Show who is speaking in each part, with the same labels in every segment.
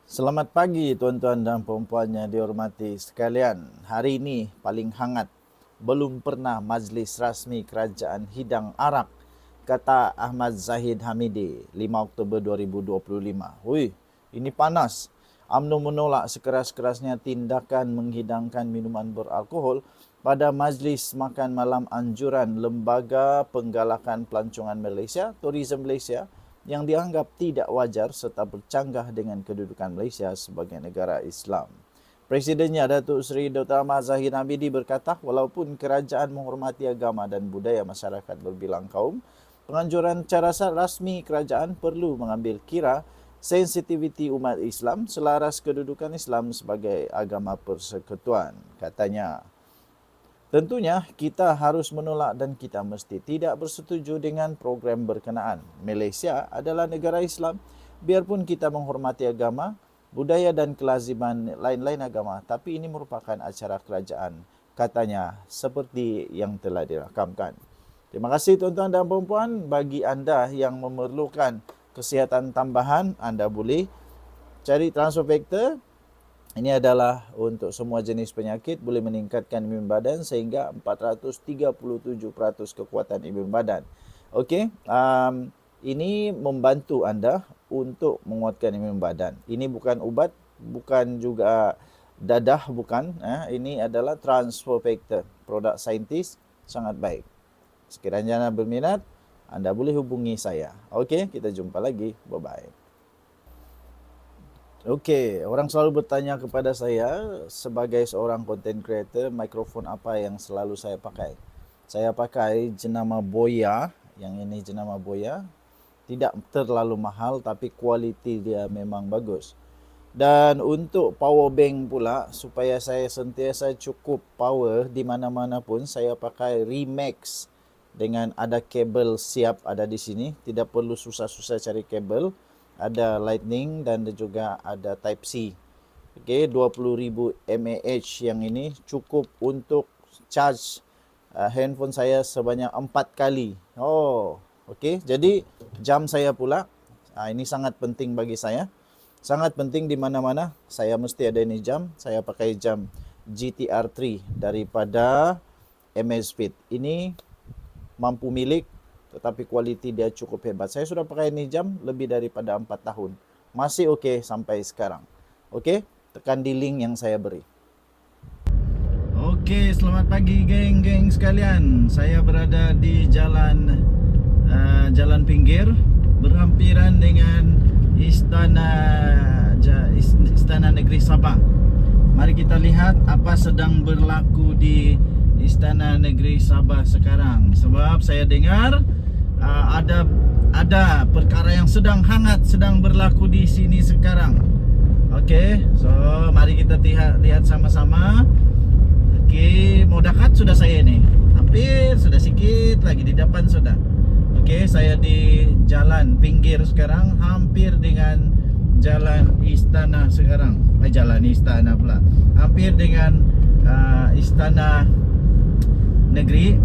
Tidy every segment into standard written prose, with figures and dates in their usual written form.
Speaker 1: Selamat pagi tuan-tuan dan puan-puan yang dihormati sekalian. Hari ini paling hangat. Belum pernah majlis rasmi Kerajaan Hidang Arak, kata Ahmad Zahid Hamidi, 5 Oktober 2025. Hui, ini panas. UMNO menolak sekeras-kerasnya tindakan menghidangkan minuman beralkohol pada majlis makan malam anjuran Lembaga Penggalakan Pelancongan Malaysia, Tourism Malaysia, yang dianggap tidak wajar serta bercanggah dengan kedudukan Malaysia sebagai negara Islam. Presidennya Datuk Seri Dr. Ahmad Zahid Hamidi berkata, walaupun kerajaan menghormati agama dan budaya masyarakat berbilang kaum, penganjuran cara rasmi kerajaan perlu mengambil kira sensitiviti umat Islam selaras kedudukan Islam sebagai agama persekutuan, katanya. Tentunya kita harus menolak dan kita mesti tidak bersetuju dengan program berkenaan. Malaysia adalah negara Islam, biarpun kita menghormati agama, budaya dan kelaziman lain-lain agama, tapi ini merupakan acara kerajaan, katanya, seperti yang telah dirakamkan. Terima kasih tuan-tuan dan puan-puan. Bagi anda yang memerlukan kesihatan tambahan, anda boleh cari transfer factor. Ini adalah untuk semua jenis penyakit, boleh meningkatkan imun badan sehingga 437% kekuatan imun badan. Okey, ini membantu anda untuk menguatkan imun badan. Ini bukan ubat, bukan juga dadah, bukan. Ini adalah transfer factor, produk saintis sangat baik. Sekiranya anda berminat, anda boleh hubungi saya. Okey, kita jumpa lagi. Bye-bye. Okey, orang selalu bertanya kepada saya sebagai seorang content creator, mikrofon apa yang selalu saya pakai. Saya pakai jenama Boya, yang ini jenama Boya. Tidak terlalu mahal tapi kualiti dia memang bagus. Dan untuk power bank pula, supaya saya sentiasa cukup power di mana-mana pun, saya pakai Remax dengan ada kabel siap ada di sini. Tidak perlu susah-susah cari kabel. Ada lightning dan juga ada type C. Okey, 20,000 mAh yang ini cukup untuk charge handphone saya sebanyak 4 kali. Oh, okey. Jadi jam saya pula, ini sangat penting bagi saya. Sangat penting di mana-mana. Saya mesti ada ini jam. Saya pakai jam GTR 3 daripada Amazfit. Ini mampu milik, tetapi kualiti dia cukup hebat. Saya sudah pakai ini jam lebih daripada 4 tahun. Masih okey sampai sekarang. Okey, tekan di link yang saya beri. Okey, selamat pagi geng-geng sekalian. Saya berada di jalan pinggir berhampiran dengan Istana Negeri Sabah. Mari kita lihat apa sedang berlaku di Istana Negeri Sabah sekarang. Sebab saya dengar ada perkara yang sedang hangat sedang berlaku di sini sekarang. Okey, so mari kita lihat sama-sama. Okey, mau dekat sudah saya ni. Hampir, sudah sikit lagi di depan sudah. Okey, saya di jalan pinggir sekarang, hampir dengan jalan istana sekarang. Jalan istana pula. Hampir dengan Istana Negeri.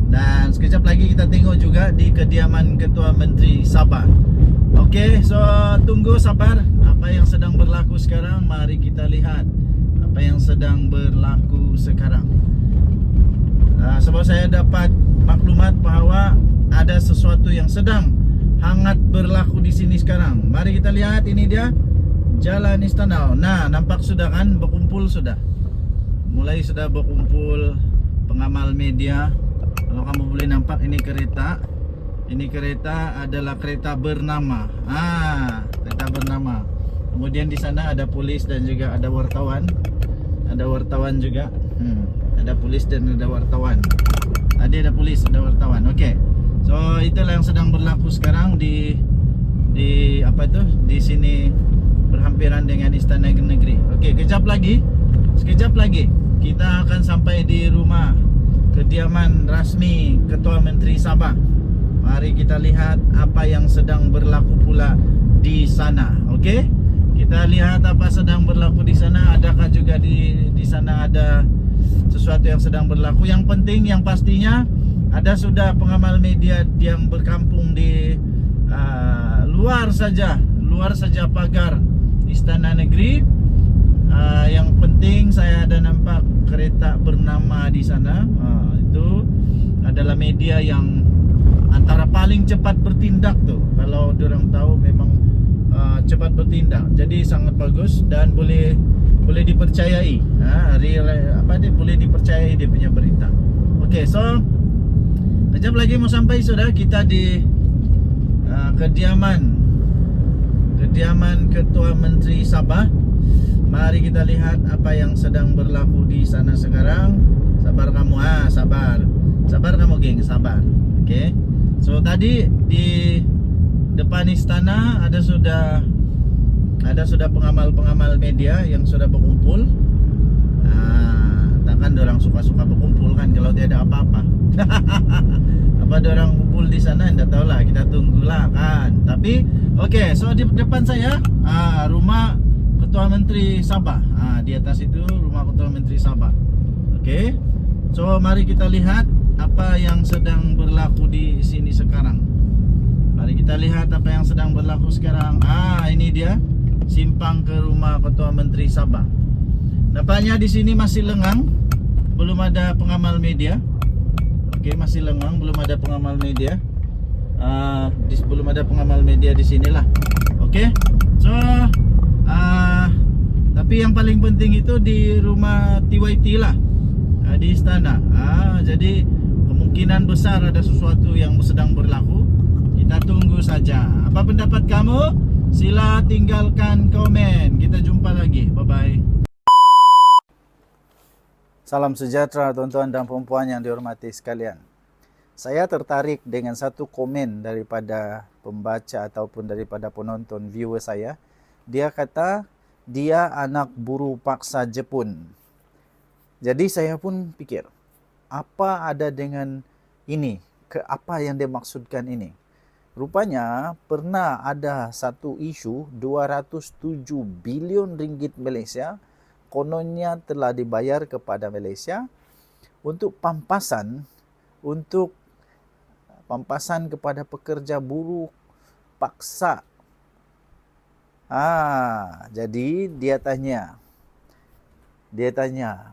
Speaker 1: Dan sekejap lagi kita tengok juga di kediaman Ketua Menteri Sabah. Okey, so tunggu sabar apa yang sedang berlaku sekarang. Mari kita lihat apa yang sedang berlaku sekarang. Sebab saya dapat maklumat bahawa ada sesuatu yang sedang hangat berlaku di sini sekarang. Mari kita lihat, ini dia Jalan Istana. Nah, nampak sudah kan, berkumpul sudah. Mulai sudah berkumpul pengamal media. Kalau kamu boleh nampak, ini kereta. Ini kereta adalah kereta bernama. Kereta bernama. Kemudian di sana ada polis dan juga ada wartawan. Ada wartawan juga. Ada polis dan ada wartawan. Tadi ada polis, ada wartawan. Okey. So itulah yang sedang berlaku sekarang di apa itu? Di sini berhampiran dengan Istana Negeri. Okey, sekejap lagi kita akan sampai di rumah kediaman rasmi Ketua Menteri Sabah. Mari kita lihat apa yang sedang berlaku pula di sana. Okey? Kita lihat apa sedang berlaku di sana. Adakah juga di sana ada sesuatu yang sedang berlaku. Yang penting, yang pastinya, ada sudah pengamal media yang berkampung di luar saja pagar Istana Negeri. Yang penting saya ada nampak kereta bernama di sana. Itu adalah media yang antara paling cepat bertindak tuh. Kalau orang tahu memang cepat bertindak. Jadi sangat bagus dan boleh dipercayai. Boleh dipercayai dia punya berita. Okey, so kejap lagi mau sampai sudah. Kita di kediaman Ketua Menteri Sabah. Mari kita lihat apa yang sedang berlaku di sana sekarang. Sabar kamu, sabar kamu geng, sabar. Okey. So tadi di depan istana ada sudah pengamal-pengamal media yang sudah berkumpul. Takkan orang suka-suka berkumpul kan kalau tiada apa-apa. Apa orang kumpul di sana, enggak tahulah, kita tunggulah kan. Tapi okey, so di depan saya rumah Ketua Menteri Sabah. Di atas itu rumah Ketua Menteri Sabah. Okey. So mari kita lihat apa yang sedang berlaku di sini sekarang. Mari kita lihat apa yang sedang berlaku sekarang. Ini dia simpang ke rumah Ketua Menteri Sabah. Nampaknya di sini masih lengang, belum ada pengamal media. Okey, masih lengang, belum ada pengamal media. Belum ada pengamal media di sinilah. Okey. So tapi yang paling penting itu di rumah TYT lah, di istana. Jadi kemungkinan besar ada sesuatu yang sedang berlaku. Kita tunggu saja. Apa pendapat kamu? Sila tinggalkan komen. Kita jumpa lagi. Bye-bye. Salam sejahtera tuan-tuan dan puan-puan yang dihormati sekalian. Saya tertarik dengan satu komen daripada pembaca ataupun daripada penonton viewer saya. Dia kata dia anak buruh paksa Jepun. Jadi saya pun fikir, apa ada dengan ini? Apa yang dia maksudkan ini? Rupanya pernah ada satu isu 207 bilion ringgit Malaysia kononnya telah dibayar kepada Malaysia untuk pampasan kepada pekerja buruh paksa. Jadi dia tanya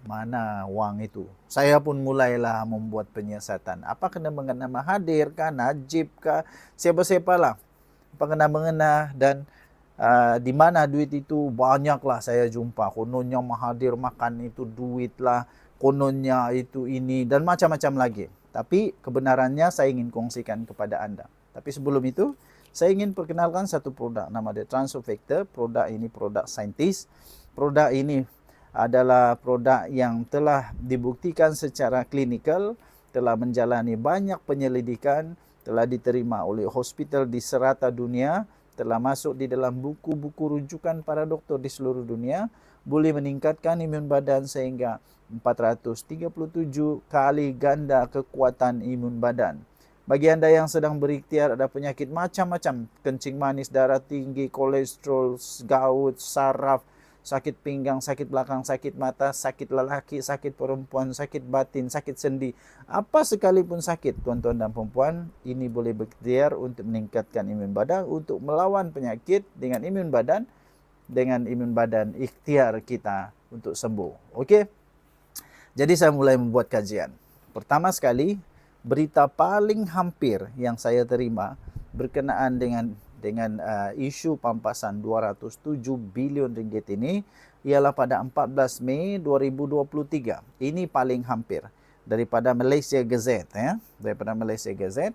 Speaker 1: mana wang itu. Saya pun mulailah membuat penyiasatan. Apa kena mengena Mahathir kah, Najib kah, siapa-siapalah. Apa kena mengena dan di mana duit itu banyaklah saya jumpa. Kononnya Mahathir makan itu duit lah, kononnya itu ini dan macam-macam lagi. Tapi kebenarannya saya ingin kongsikan kepada anda. Tapi sebelum itu saya ingin perkenalkan satu produk, nama dia Transofactor. Produk ini produk saintis. Produk ini adalah produk yang telah dibuktikan secara klinikal, telah menjalani banyak penyelidikan, telah diterima oleh hospital di serata dunia, telah masuk di dalam buku-buku rujukan para doktor di seluruh dunia, boleh meningkatkan imun badan sehingga 437 kali ganda kekuatan imun badan. Bagi anda yang sedang berikhtiar ada penyakit macam-macam, kencing manis, darah tinggi, kolesterol, gout, saraf, sakit pinggang, sakit belakang, sakit mata, sakit lelaki, sakit perempuan, sakit batin, sakit sendi, apa sekalipun sakit tuan-tuan dan perempuan, ini boleh berikhtiar untuk meningkatkan imun badan, untuk melawan penyakit dengan imun badan ikhtiar kita untuk sembuh. Okey. Jadi saya mulai membuat kajian. Pertama sekali, berita paling hampir yang saya terima berkenaan dengan isu pampasan 207 bilion ringgit ini ialah pada 14 Mei 2023. Ini paling hampir daripada Malaysia Gazette daripada Malaysia Gazette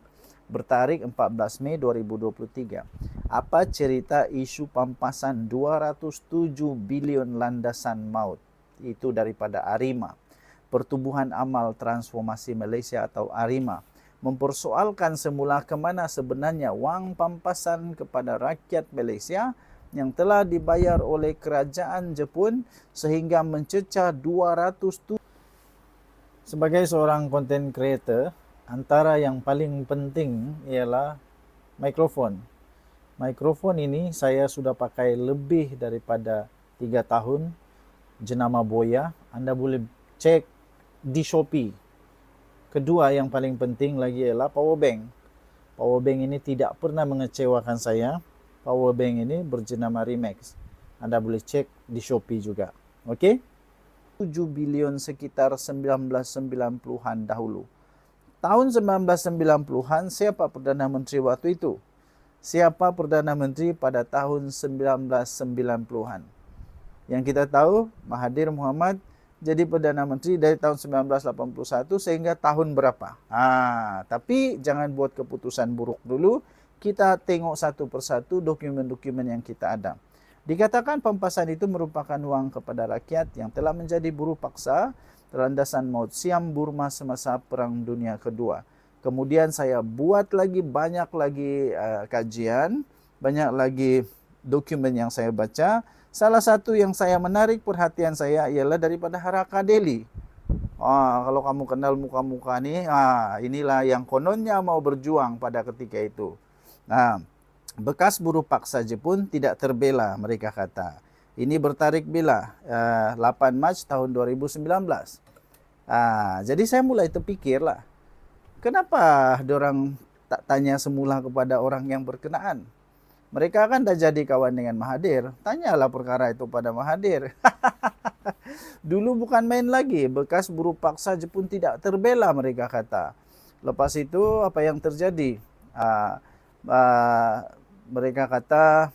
Speaker 1: bertarikh 14 Mei 2023. Apa cerita isu pampasan 207 bilion landasan maut? Itu daripada ARIMA, Pertubuhan Amal Transformasi Malaysia atau ARIMA, mempersoalkan semula ke mana sebenarnya wang pampasan kepada rakyat Malaysia yang telah dibayar oleh kerajaan Jepun sehingga mencecah 200. Sebagai seorang content creator, antara yang paling penting ialah mikrofon. Mikrofon ini saya sudah pakai lebih daripada 3 tahun, jenama Boya. Anda boleh cek di Shopee. Kedua yang paling penting lagi ialah power bank. Power bank ini tidak pernah mengecewakan saya. Power bank ini berjenama Remax. Anda boleh cek di Shopee juga. Oke? 7 bilion sekitar 1990-an dahulu. Tahun 1990-an, siapa Perdana Menteri waktu itu? Siapa Perdana Menteri pada tahun 1990-an? Yang kita tahu, Mahathir Mohamad jadi Perdana Menteri dari tahun 1981 sehingga tahun berapa? Tapi jangan buat keputusan buruk dulu. Kita tengok satu persatu dokumen-dokumen yang kita ada. Dikatakan pampasan itu merupakan wang kepada rakyat yang telah menjadi buruh paksa landasan maut Siam Burma semasa Perang Dunia Kedua. Kemudian saya buat lagi banyak lagi kajian, banyak lagi dokumen yang saya baca. Salah satu yang saya menarik perhatian saya ialah daripada Haraka Delhi. Kalau kamu kenal muka-muka ni, inilah yang kononnya mau berjuang pada ketika itu. Bekas buruh paksa Jepun tidak terbela, mereka kata. Ini bertarik bila 8 Mac tahun 2019. Jadi saya mulai terfikirlah, kenapa diorang tak tanya semula kepada orang yang berkenaan? Mereka kan dah jadi kawan dengan Mahathir. Tanyalah perkara itu pada Mahathir. Dulu bukan main lagi. Bekas buruh paksa Jepun tidak terbela, mereka kata. Lepas itu apa yang terjadi? Mereka kata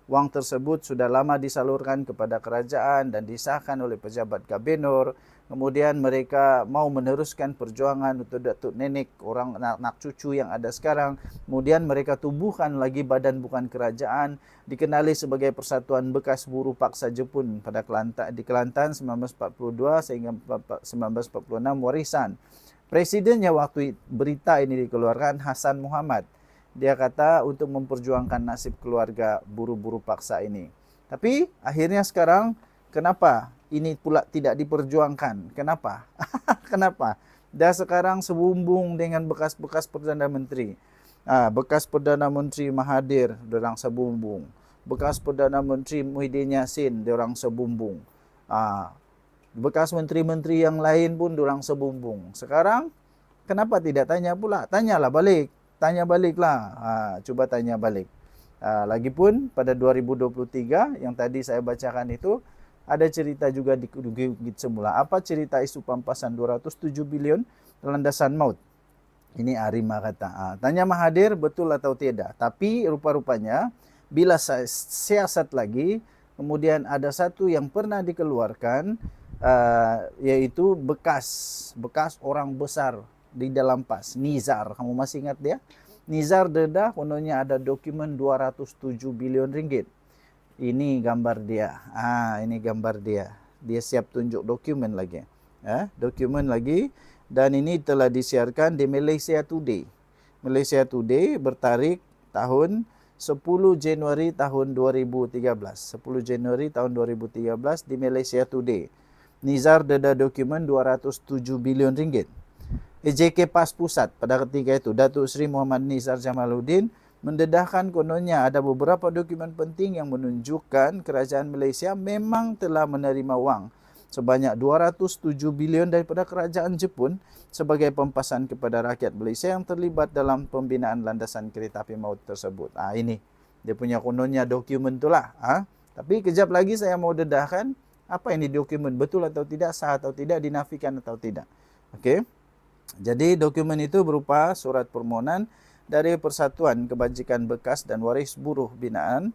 Speaker 1: wang tersebut sudah lama disalurkan kepada kerajaan dan disahkan oleh pejabat Gubernur. Kemudian mereka mau meneruskan perjuangan untuk datuk nenek, orang anak cucu yang ada sekarang. Kemudian mereka tubuhkan lagi badan bukan kerajaan, dikenali sebagai Persatuan Bekas Buruh Paksa Jepun pada di Kelantan 1942 sehingga 1946 warisan. Presidennya waktu berita ini dikeluarkan Hassan Muhammad. Dia kata untuk memperjuangkan nasib keluarga buruh-buruh paksa ini. Tapi akhirnya sekarang kenapa ini pula tidak diperjuangkan? Kenapa? Kenapa? Dah sekarang sebumbung dengan bekas-bekas Perdana Menteri. Bekas Perdana Menteri Mahathir, diorang sebumbung. Bekas Perdana Menteri Muhyiddin Yassin, diorang sebumbung. Bekas menteri-menteri yang lain pun diorang sebumbung. Sekarang kenapa tidak tanya pula? Tanyalah balik. Tanya baliklah. Cuba tanya balik. Lagipun pada 2023 yang tadi saya bacakan itu, ada cerita juga di Bukit Semula. Apa cerita isu pampasan 207 bilion landasan maut? Ini Arima kata. Tanya Mahathir betul atau tidak. Tapi rupa-rupanya bila saya siasat lagi, kemudian ada satu yang pernah dikeluarkan, yaitu bekas orang besar di dalam PAS, Nizar. Kamu masih ingat dia? Nizar Dedah, kononnya ada dokumen 207 bilion ringgit. Ini gambar dia. Ini gambar dia. Dia siap tunjuk dokumen lagi. Dokumen lagi. Dan ini telah disiarkan di Malaysia Today. Malaysia Today bertarik tahun 10 Januari tahun 2013. 10 Januari tahun 2013 di Malaysia Today. Nizar Dedah dokumen 207 bilion ringgit. EJK PAS Pusat pada ketika itu, Datuk Seri Muhammad Nizar Jamaluddin mendedahkan kononnya ada beberapa dokumen penting yang menunjukkan kerajaan Malaysia memang telah menerima wang sebanyak 207 bilion daripada kerajaan Jepun sebagai pempasan kepada rakyat Malaysia yang terlibat dalam pembinaan landasan kereta api maut tersebut. Ini dia punya kononnya dokumen itulah. Tapi kejap lagi saya mau dedahkan apa ini dokumen, betul atau tidak, sah atau tidak, dinafikan atau tidak. Okey. Jadi dokumen itu berupa surat permohonan dari Persatuan Kebajikan Bekas dan Waris Buruh Binaan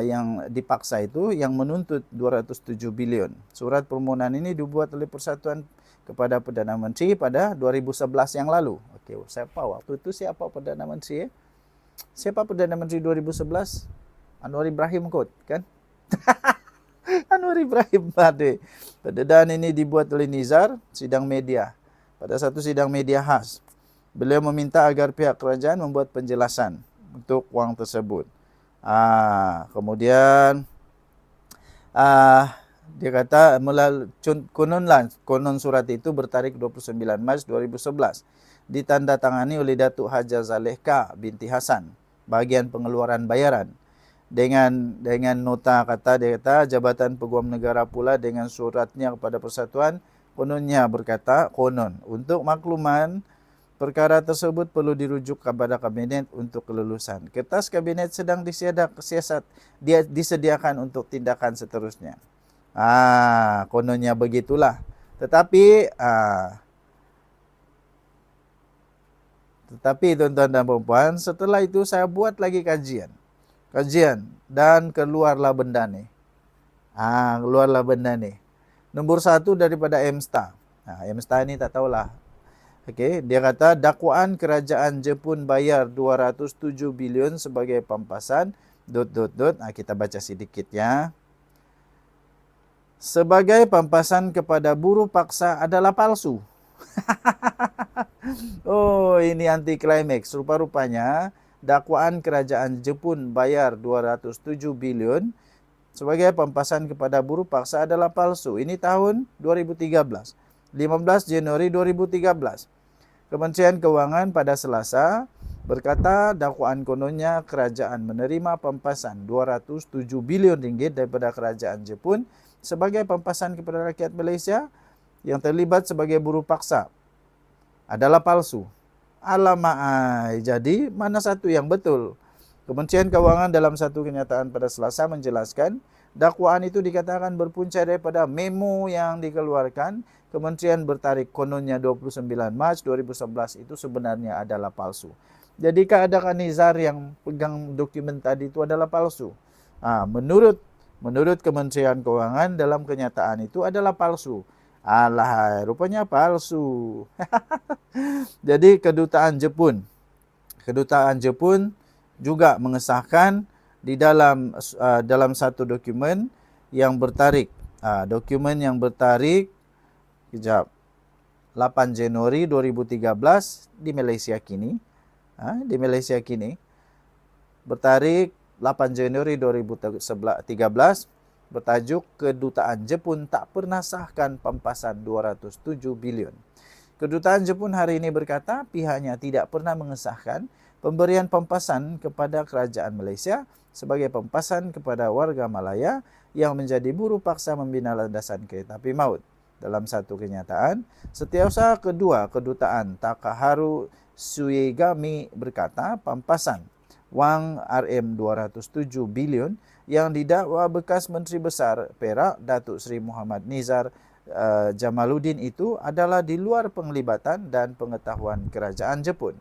Speaker 1: yang dipaksa itu yang menuntut 207 bilion. Surat permohonan ini dibuat oleh Persatuan kepada Perdana Menteri pada 2011 yang lalu. Okey, siapa waktu itu siapa Perdana Menteri? Siapa Perdana Menteri 2011? Anwar Ibrahim kot, kan? Anwar Ibrahim Bade. Pendedahan ini dibuat oleh Nizar, sidang media. Pada satu sidang media khas, beliau meminta agar pihak kerajaan membuat penjelasan untuk wang tersebut. Kemudian dia kata konon surat itu bertarikh 29 Mac 2011 ditandatangani oleh Datuk Hajar Zalehka binti Hasan, bahagian pengeluaran bayaran. Dengan nota dia kata Jabatan Peguam Negara pula dengan suratnya kepada Persatuan kononnya berkata, konon untuk makluman Perkara tersebut perlu dirujuk kepada kabinet untuk kelulusan. Kertas kabinet sedang disediakan untuk tindakan seterusnya. Kononnya begitulah. Tetapi tuan-tuan dan puan, setelah itu saya buat lagi kajian dan keluarlah benda nih. Nomor 1 daripada MSTA. MSTA ini tak tahulah. Okey, dia kata dakwaan kerajaan Jepun bayar 207 bilion sebagai pampasan ... kita baca sedikit ya. Sebagai pampasan kepada buruh paksa adalah palsu. Oh, ini anti klimaks. Rupa-rupanya dakwaan kerajaan Jepun bayar 207 bilion sebagai pampasan kepada buruh paksa adalah palsu. Ini tahun 2013. 15 Januari 2013. Kementerian Keuangan pada Selasa berkata dakwaan kononnya kerajaan menerima pampasan 207 bilion ringgit daripada kerajaan Jepun sebagai pampasan kepada rakyat Malaysia yang terlibat sebagai buruh paksa adalah palsu. Alamak, jadi mana satu yang betul? Kementerian Keuangan dalam satu kenyataan pada Selasa menjelaskan dakwaan itu dikatakan berpunca daripada memo yang dikeluarkan Kementerian bertarik kononnya 29 Mac 2011 itu sebenarnya adalah palsu. Jadi keadaan Nizar yang pegang dokumen tadi itu adalah palsu. Menurut Kementerian Keuangan dalam kenyataan itu adalah palsu. Alah, rupanya palsu. Jadi kedutaan Jepun juga mengesahkan di dalam satu dokumen yang bertarik. Dokumen yang bertarik 8 Januari 2013 di Malaysia kini. Bertarik 8 Januari 2013 bertajuk Kedutaan Jepun tak pernah sahkan pampasan 207 bilion. Kedutaan Jepun hari ini berkata pihaknya tidak pernah mengesahkan pemberian pampasan kepada kerajaan Malaysia sebagai pampasan kepada warga Malaya yang menjadi buruh paksa membina landasan kereta api maut. Dalam satu kenyataan, Setiausaha Kedua Kedutaan Takaharu Suegami berkata pampasan wang RM207 bilion yang didakwa bekas Menteri Besar Perak Datuk Seri Muhammad Nizar Jamaluddin itu adalah di luar penglibatan dan pengetahuan kerajaan Jepun.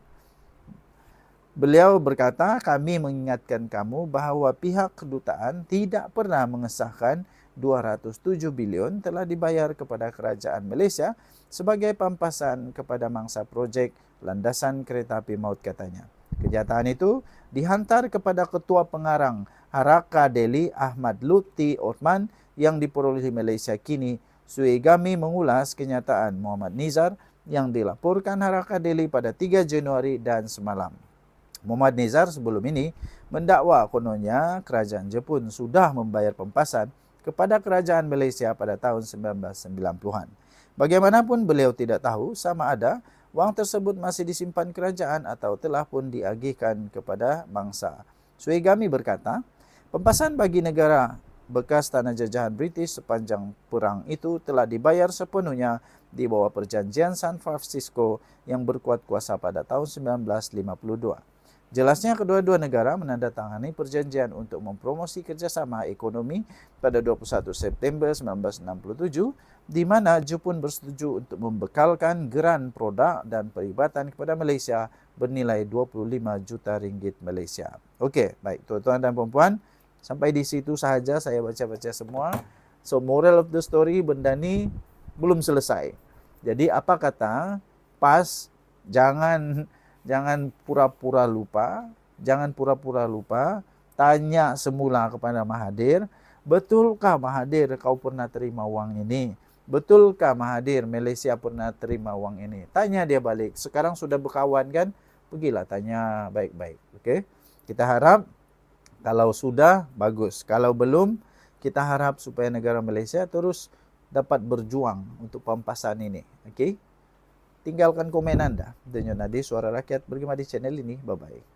Speaker 1: Beliau berkata, kami mengingatkan kamu bahawa pihak kedutaan tidak pernah mengesahkan 207 bilion telah dibayar kepada kerajaan Malaysia sebagai pampasan kepada mangsa projek landasan kereta api maut katanya. Kenyataan itu dihantar kepada Ketua Pengarang Haraka Delhi Ahmad Lutfi Othman yang diperolehi Malaysia kini. Suegami mengulas kenyataan Muhammad Nizar yang dilaporkan Haraka Delhi pada 3 Januari dan semalam. Muhammad Nizar sebelum ini mendakwa kononnya kerajaan Jepun sudah membayar pampasan kepada kerajaan Malaysia pada tahun 1990-an. Bagaimanapun beliau tidak tahu sama ada wang tersebut masih disimpan kerajaan atau telah pun diagihkan kepada mangsa. Suegami berkata, pampasan bagi negara bekas tanah jajahan British sepanjang perang itu telah dibayar sepenuhnya di bawah perjanjian San Francisco yang berkuat kuasa pada tahun 1952. Jelasnya kedua-dua negara menandatangani perjanjian untuk mempromosi kerjasama ekonomi pada 21 September 1967 di mana Jepun bersetuju untuk membekalkan geran produk dan peribatan kepada Malaysia bernilai 25 juta ringgit Malaysia. Okey, baik tuan-tuan dan puan-puan, sampai di situ sahaja saya baca-baca semua. So moral of the story, benda ni belum selesai. Jadi apa kata? Jangan pura-pura lupa. Tanya semula kepada Mahathir, betulkah Mahathir kau pernah terima wang ini? Betulkah Mahathir Malaysia pernah terima wang ini? Tanya dia balik. Sekarang sudah berkawan kan? Pergilah tanya baik-baik. Okey? Kita harap kalau sudah, bagus. Kalau belum, kita harap supaya negara Malaysia terus dapat berjuang untuk pampasan ini. Okey? Tinggalkan komen anda. Denyo Nadi, Suara Rakyat, bergema di channel ini. Bye-bye.